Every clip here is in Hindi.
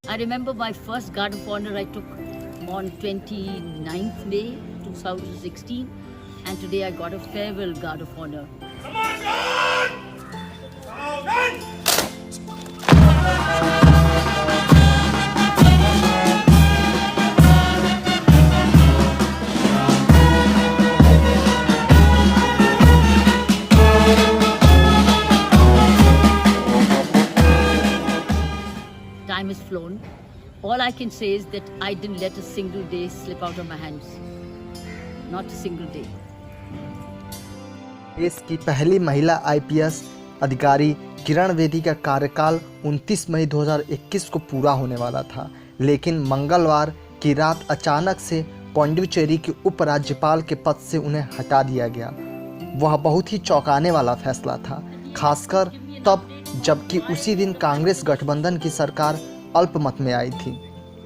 I remember my first Guard of Honor I took on 29th May 2016, and today I got a farewell Guard of Honor. Come on, gun! Gun! Time has flown. All I can say is that I didn't let a single day slip out of my hands. Not a single day. देश की पहली महिला आईपीएस अधिकारी किरण बेदी का कार्यकाल 29 मई 2021 को पूरा होने वाला था, लेकिन मंगलवार की रात अचानक से पांडिचेरी के उपराज्यपाल के पद से उन्हें हटा दिया गया। वह बहुत ही चौंकाने वाला फैसला था, खासकर तब जबकि उसी दिन कांग्रेस गठबंधन की सरकार अल्पमत में आई थी,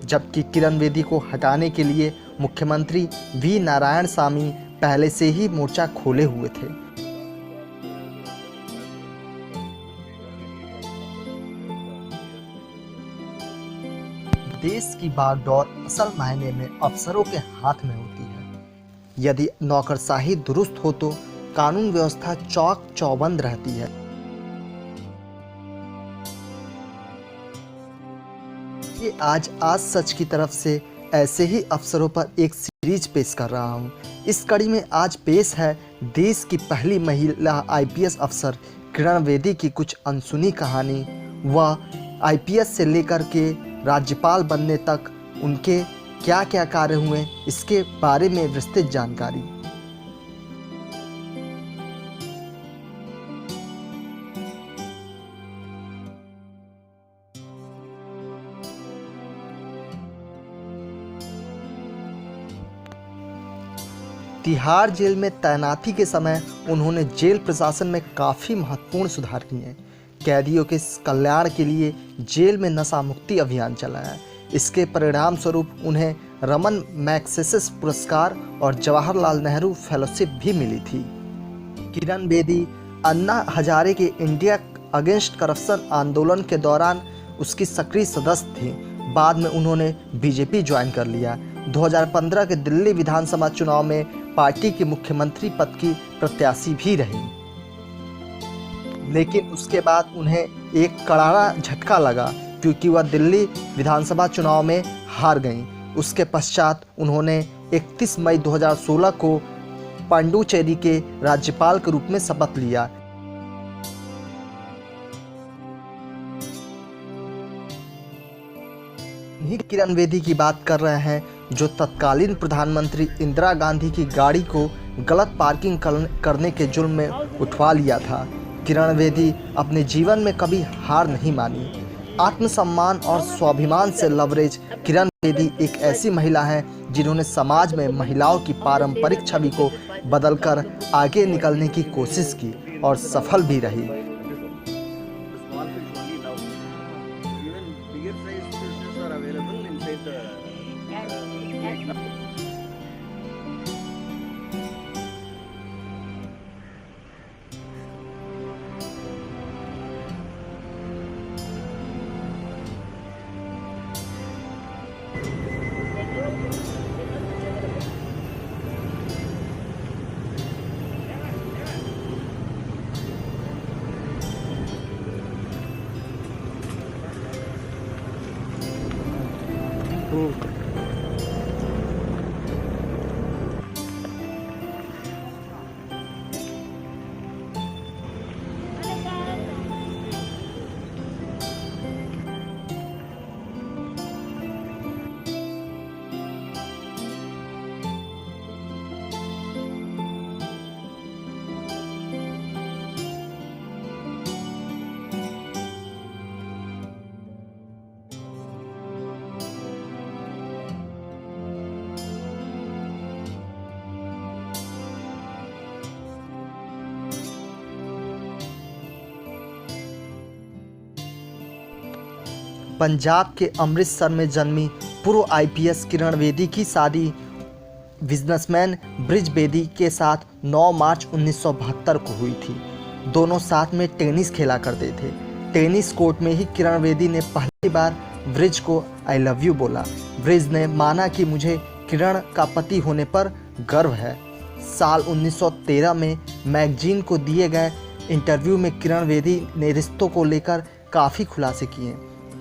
जबकि किरण बेदी को हटाने के लिए मुख्यमंत्री वी नारायणसामी पहले से ही मोर्चा खोले हुए थे। देश की बागडोर असल मायने में अफसरों के हाथ में होती है। यदि नौकरशाही दुरुस्त हो तो कानून व्यवस्था चौक चौबंद रहती है। ये आज सच की तरफ से ऐसे ही अफसरों पर एक सीरीज पेश कर रहा हूँ। इस कड़ी में आज पेश है देश की पहली महिला आईपीएस अफसर किरण बेदी की कुछ अनसुनी कहानी। वह आईपीएस से लेकर के राज्यपाल बनने तक उनके क्या क्या कार्य हुए, इसके बारे में विस्तृत जानकारी। तिहाड़ जेल में तैनाती के समय उन्होंने जेल प्रशासन में काफ़ी महत्वपूर्ण सुधार किए। कैदियों के कल्याण के लिए जेल में नशा मुक्ति अभियान चलाया। इसके परिणाम स्वरूप उन्हें रमन मैग्सेसे पुरस्कार और जवाहरलाल नेहरू फेलोशिप भी मिली थी। किरण बेदी अन्ना हजारे के इंडिया अगेंस्ट करप्शन आंदोलन के दौरान उसकी सक्रिय सदस्य थी। बाद में उन्होंने बीजेपी ज्वाइन कर लिया। 2015 के दिल्ली विधानसभा चुनाव में पार्टी के मुख्यमंत्री पद की प्रत्याशी भी रही, लेकिन उसके बाद उन्हें एक करारा झटका लगा क्योंकि वह दिल्ली विधानसभा चुनाव में हार गईं। उसके पश्चात उन्होंने 31 मई 2016 को पांडिचेरी के राज्यपाल के रूप में शपथ लिया। इन्हीं किरण बेदी की बात कर रहे हैं जो तत्कालीन प्रधानमंत्री इंदिरा गांधी की गाड़ी को गलत पार्किंग करने के जुर्म में उठवा लिया था। किरण बेदी अपने जीवन में कभी हार नहीं मानी। आत्मसम्मान और स्वाभिमान से लबरेज किरण बेदी एक ऐसी महिला हैं जिन्होंने समाज में महिलाओं की पारंपरिक छवि को बदलकर आगे निकलने की कोशिश की और सफल भी रही। पंजाब के अमृतसर में जन्मी पूर्व आईपीएस किरण बेदी की शादी बिजनेसमैन ब्रिज बेदी के साथ 9 मार्च 1972 को हुई थी। दोनों साथ में टेनिस खेला करते थे। टेनिस कोर्ट में ही किरण बेदी ने पहली बार ब्रिज को आई लव यू बोला। ब्रिज ने माना कि मुझे किरण का पति होने पर गर्व है। साल 1913 में मैगजीन को दिए गए इंटरव्यू में किरण बेदी ने रिश्तों को लेकर काफ़ी खुलासे किए।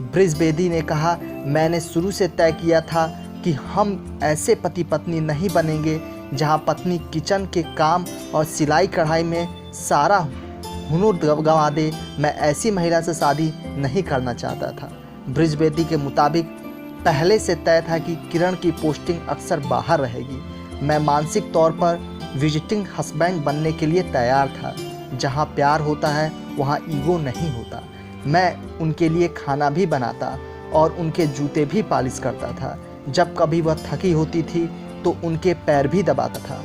ब्रिज बेदी ने कहा, मैंने शुरू से तय किया था कि हम ऐसे पति पत्नी नहीं बनेंगे जहां पत्नी किचन के काम और सिलाई कढ़ाई में सारा हुनर गंवा दे। मैं ऐसी महिला से शादी नहीं करना चाहता था। ब्रिज बेदी के मुताबिक पहले से तय था कि किरण की पोस्टिंग अक्सर बाहर रहेगी। मैं मानसिक तौर पर विजिटिंग हस्बैंड बनने के लिए तैयार था। जहां प्यार होता है वहां ईगो नहीं होता। मैं उनके लिए खाना भी बनाता और उनके जूते भी पॉलिश करता था। जब कभी वह थकी होती थी तो उनके पैर भी दबाता था।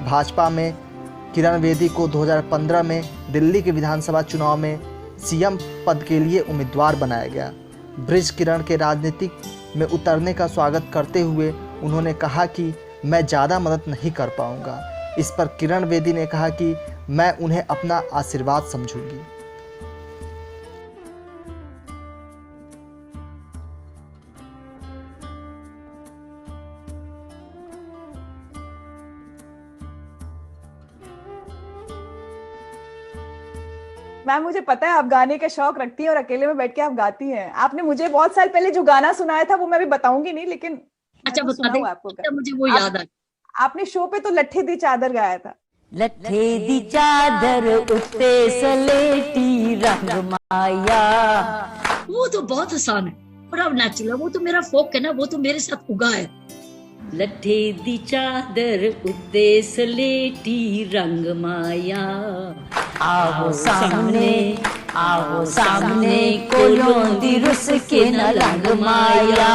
भाजपा में किरण बेदी को 2015 में दिल्ली के विधानसभा चुनाव में सीएम पद के लिए उम्मीदवार बनाया गया। ब्रिज किरण के राजनीतिक में उतरने का स्वागत करते हुए उन्होंने कहा कि मैं ज़्यादा मदद नहीं कर पाऊंगा। इस पर किरण बेदी ने कहा कि मैं उन्हें अपना आशीर्वाद समझूंगी। मैम, मुझे पता है आप गाने का शौक रखती हैं और अकेले में बैठ के आप गाती हैं। आपने मुझे बहुत साल पहले जो गाना सुनाया था वो मैं अभी बताऊंगी नहीं, लेकिन अच्छा बता दे आपको। अच्छा, मुझे वो याद आ। आपने शो पे तो लट्ठे दी चादर गाया था। लट्ठे दी चादर उत्ते सलेटी रंग माया। वो तो बहुत आसान है, बड़ा नेचुरल है। वो तो मेरा फोक है ना, वो तो मेरे साथ उगा है। लट्ठे दी चादर उत्ते सलेटी रंग माया। आओ सामने कोलों दी रुस के न रंग माया।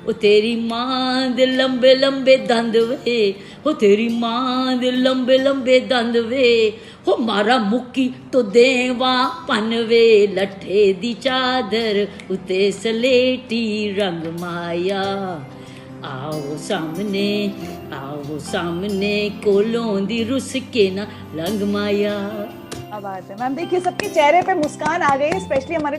ओ तेरी मां दे लंबे लंबे दंद वे, ओ तेरी मां दे लंबे लंबे दंद वे, हो मारा मुक्की तो देवा पनवे। लट्ठे दी चादर उते सलेटी रंग माया। आओ सामने कोलों दी रुस के ना रंग माया। क्या बात है मैम। देखिए, सबके चेहरे पे मुस्कान आ गई, स्पेशली हमारे